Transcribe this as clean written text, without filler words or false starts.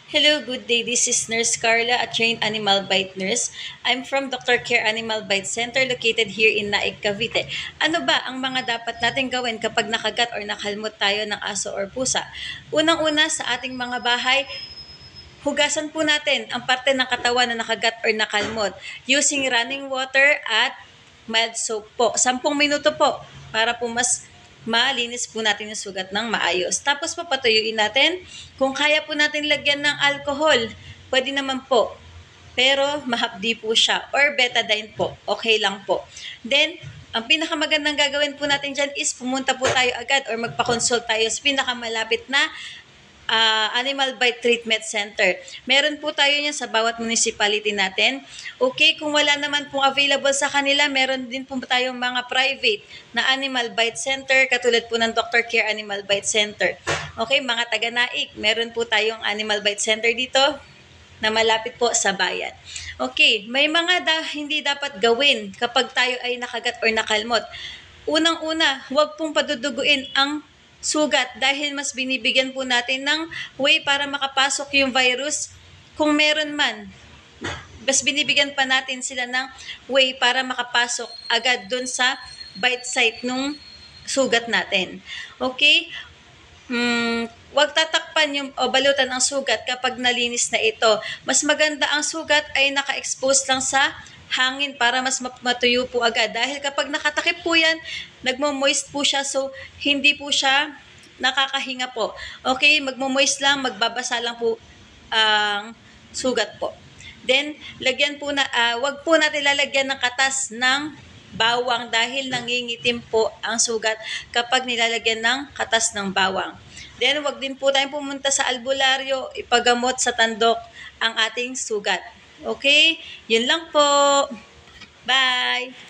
Hello, good day. This is Nurse Carla, a trained animal bite nurse. I'm from Dr. Care Animal Bite Center located here in Naik, Cavite. Ano ba ang mga dapat natin gawin kapag nakagat or nakalmot tayo ng aso or pusa? Unang-una sa ating mga bahay, hugasan po natin ang parte ng katawan na nakagat or nakalmot using running water at mild soap po. 10 minuto po para po mas malinis po natin yung sugat ng maayos. Tapos papatuyuin natin. Kung kaya po natin lagyan ng alcohol, pwede naman po. Pero mahapdi po siya or betadine po. Okay lang po. Then, ang pinakamagandang gagawin po natin dyan is pumunta po tayo agad or magpa-consult tayo sa pinakamalapit na Animal Bite Treatment Center. Meron po tayo niyan sa bawat municipality natin. Okay, kung wala naman pong available sa kanila, meron din po tayong mga private na Animal Bite Center, katulad po ng Dr. Care Animal Bite Center. Okay, mga taga-Naik, meron po tayong Animal Bite Center dito na malapit po sa bayan. Okay, may mga hindi dapat gawin kapag tayo ay nakagat or nakalmot. Unang-una, huwag pong paduduguin ang sugat dahil mas binibigyan po natin ng way para makapasok yung virus kung meron man. Mas binibigyan pa natin sila ng way para makapasok agad dun sa bite site nung sugat natin. Okay? Huwag tatakpan yung o balutan ang sugat kapag nalinis na ito. Mas maganda ang sugat ay naka-expose lang sa hangin para mas matuyo po agad. Dahil kapag nakatakip po yan, nagmo-moist po siya so hindi po siya nakakahinga po. Okay, magmo-moist lang, magbabasa lang po ang sugat po. Then, wag po natin lalagyan ng katas ng bawang dahil nangingitim po ang sugat kapag nilalagyan ng katas ng bawang. Then, wag din po tayong pumunta sa albularyo, ipagamot sa tandok ang ating sugat. Okay? Yun lang po. Bye!